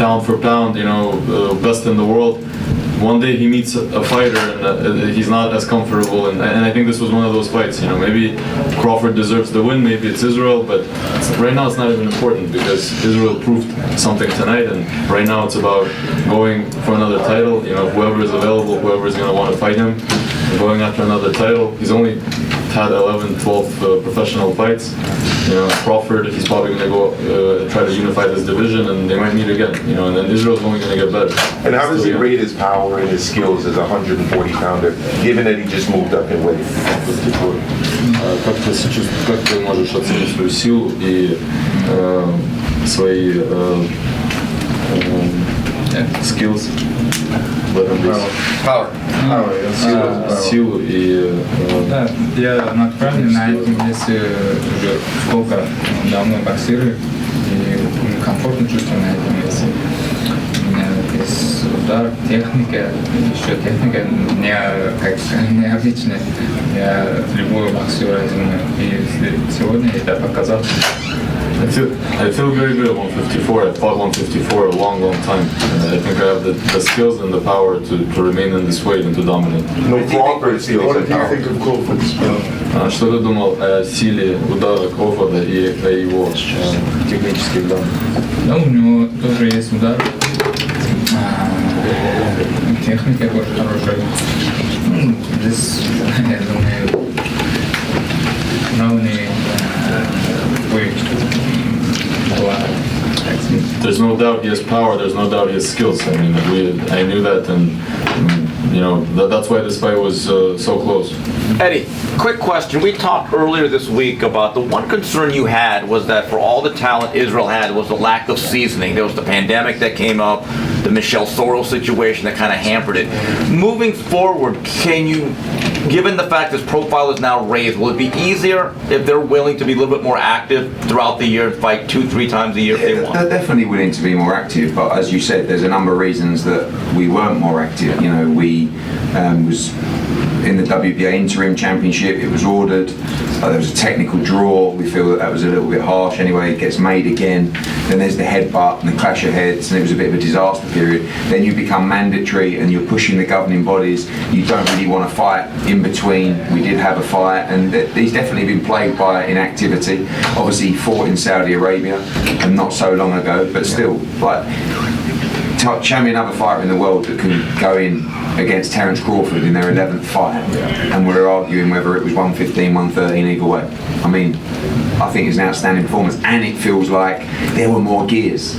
pound for pound, best in the world. One day he meets a fighter and he's not as comfortable, and I think this was one of those fights. Maybe Crawford deserves the win, maybe it's Israil, but right now it's not even important because Israil proved something tonight, and right now it's about going for another title. Whoever is available, whoever is going to want to fight him, going after another title. He's only had 11, 12 professional fights. Crawford, he's probably going to go try to unify this division, and they might meet again. And then Israel's only going to get better. And how does he rate his power and his skills as a 140-pounder, given that he just moved up in weight? Как ты можешь оценить свою силу и свои skills в этом весе? Силу и... Да, я натурально на этом весе уже сколько давно боксирую и комфортно чувствую на этом весе. У меня есть удар, техника, еще техника необычная. Я любую боксеру разумею. И сегодня это показал. I feel very good at 154. I fought 154 a long time. And I think I have the skills and the power to remain in this weight and to dominate. No Crawford skills. What do you think of Crawford's skill? Что ты думал о силе удара Кроуфорда и о его технических данных? Да, у него тоже есть удар. Техника тоже хорошая. Здесь, я думаю, равный бой. There's no doubt he has power. There's no doubt he has skills. I knew that, and that's why this fight was so close. Eddie, quick question. We talked earlier this week about the one concern you had was that for all the talent Israel had was the lack of seasoning. There was the pandemic that came up, the Michelle Sorrell situation that kind of hampered it. Moving forward, can you, given the fact his profile is now raised, will it be easier if they're willing to be a little bit more active throughout the year and fight 2-3 times a year if they want? They're definitely willing to be more active, but as you said, there's a number of reasons that we weren't more active. We was in the WBA interim championship. It was ordered. There was a technical draw. We feel that was a little bit harsh. Anyway, it gets made again. Then there's the headbutt and the clash of heads, and it was a bit of a disaster period. Then you become mandatory, and you're pushing the governing bodies. You don't really want to fight in between. We did have a fight, and he's definitely been plagued by inactivity. Obviously, he fought in Saudi Arabia, and not so long ago, but still, show me another fighter in the world that can go in against Terence Crawford in their 11th fight, and we're arguing whether it was 115, 113 either way. I think it's an outstanding performance, and it feels like there were more gears.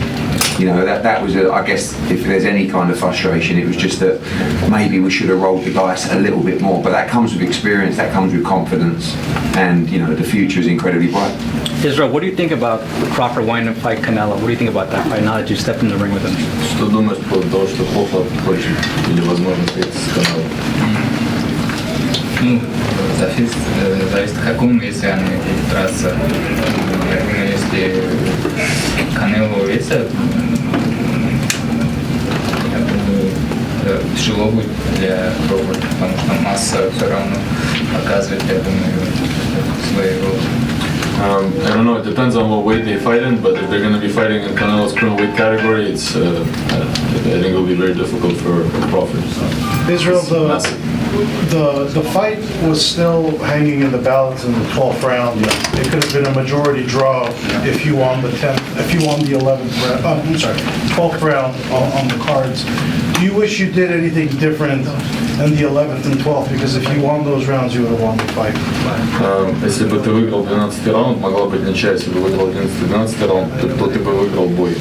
That was, I guess, if there's any kind of frustration, it was just that maybe we should have rolled the dice a little bit more. But that comes with experience, that comes with confidence, and the future is incredibly bright. Israil, what do you think about Crawford wanting to fight Canelo? What do you think about that fight now that you stepped in the ring with him? Что думаешь по поводу того, что Crawford хочет или возможно встретиться с Канело? Зависит в каком весе они будут драться. Я думаю, если Канело весят, я думаю, тяжело будет для Crawford, потому что масса все равно показывает, я думаю, свои роли. I don't know, it depends on what weight they fight in, but if they're going to be fighting in Canelo's current weight category, I think it'll be very difficult for Crawford. Israil, the fight was still hanging in the balance in the 12th round. It could have been a majority draw if you won the 11th round. 12th round on the cards. Do you wish you did anything different in the 11th and 12th? Because if you won those rounds, you would have won the fight. Если бы ты выиграл 12-й раунд, могла быть ничья. Если бы выиграл 11-12 раунд, то ты бы выиграл бой.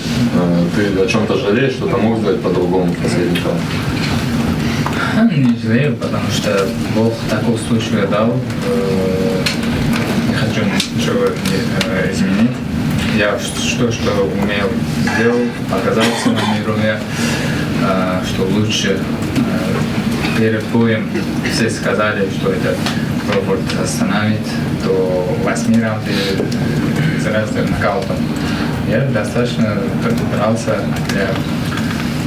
Ты о чем-то жалеешь, что-то мог сделать по-другому в последний раунд? Не жалею, потому что Бог такого случая дал. Не хочу ничего изменить. Я что умел, сделал, показал в своем игре, что лучше. Перед боем все сказали, что это Crawford остановит до 8 раундов из разных нокаутов. Я достаточно подбирался для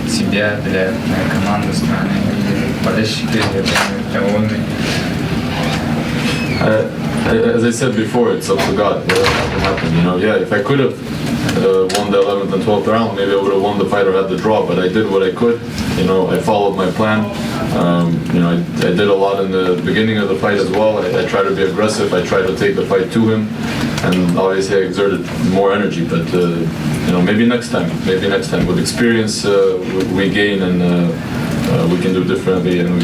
себя, для команды страны, и болельщики довольны. As I said before, it's up to God. Whatever happened. Yeah, if I could have won the 11th and 12th round, maybe I would have won the fight or had the draw. But I did what I could. I followed my plan. I did a lot in the beginning of the fight as well. I tried to be aggressive. I tried to take the fight to him, and obviously I exerted more energy. But maybe next time. Maybe next time with experience we gain and. We can do differently, and we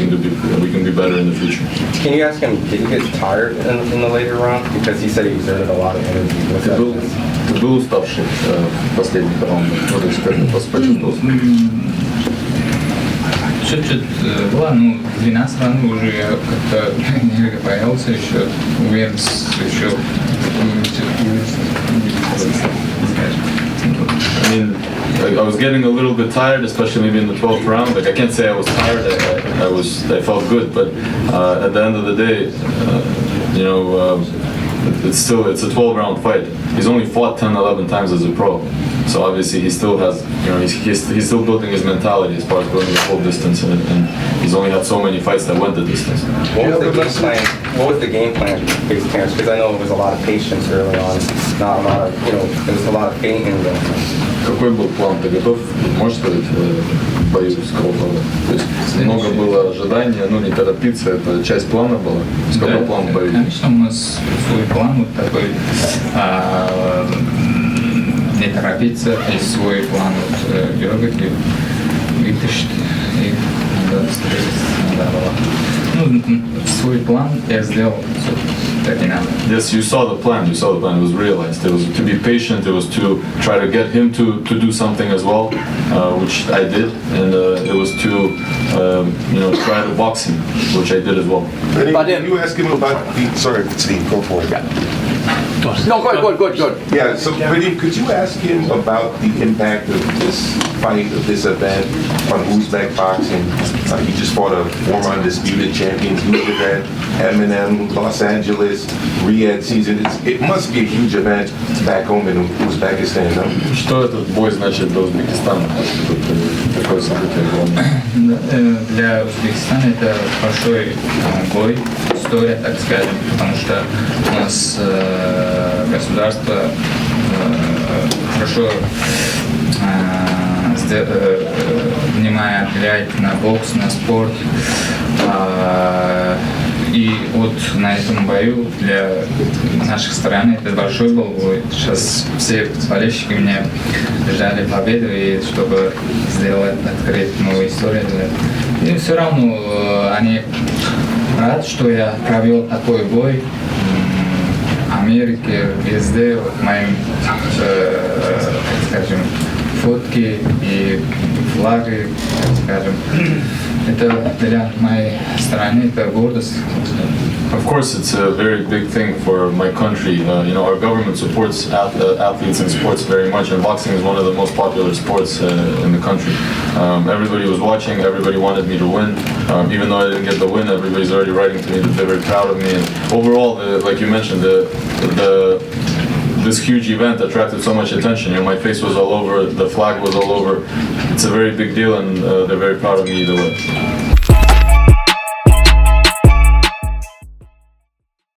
can be better in the future. Can you ask him, did he get tired in the later round? Because he said he exerted a lot of energy. Ты был уставший в последних раундах? Почувствовал? Чуть-чуть была, 12 раундов уже я как-то немного боялся еще, уверенность еще I mean, I was getting a little bit tired, especially maybe in the 12th round. Like I can't say I was tired. I felt good, but at the end of the day, it's a 12-round fight. He's only fought 10, 11 times as a pro, so obviously he still has, he's still building his mentality as far as going the full distance, and he's only had so many fights that went the distance. What was the game plan against Terence? Because I know it was a lot of patience early on, not a lot of, there was a lot of feinting going on. Какой был план? Ты готов? Можешь сказать в бою с Crawford? То есть много было ожиданий, не торопиться, это часть плана была? Какой план в бою? Конечно, у нас свой план вот такой, не торопиться, и свой план бегать и вытащить, и надо свой план я сделал, так и надо. Yes, you saw the plan. It was realized. It was to be patient. It was to try to get him to do something as well, which I did, and it was to try to box him, which I did as well. Can you ask him about sorry, Steve, go for it. No, go ahead. Yeah, so Vadim, could you ask him about the impact of this fight, of this event on Uzbek boxing? He just fought a former undisputed champion, Uzbek, Eminem, Los Angeles, Riyadh season. It must be a huge event back home in Uzbekistan, no? Что этот бой значит для Узбекистана? Такое событие огромное. Для Узбекистана это большой бой, история, так скажем, потому что у нас государство хорошо внимание уделяет на бокс, на спорт. И вот на этом бою для наших стран это большой был бой. Сейчас все болельщики меня ждали победу, и чтобы сделать, открыть новую историю. И все равно они рады, что я провел такой бой. Америке, везде, вот моим, скажем, фотки и флаги, скажем. Это для моей страны, это гордость. Of course, it's a very big thing for my country. Our government supports athletes and sports very much, and boxing is one of the most popular sports in the country. Everybody was watching, everybody wanted me to win. Even though I didn't get the win, everybody's already writing to me that they're very proud of me. And overall, like you mentioned, this huge event attracted so much attention. My face was all over, the flag was all over. It's a very big deal, and they're very proud of me either way.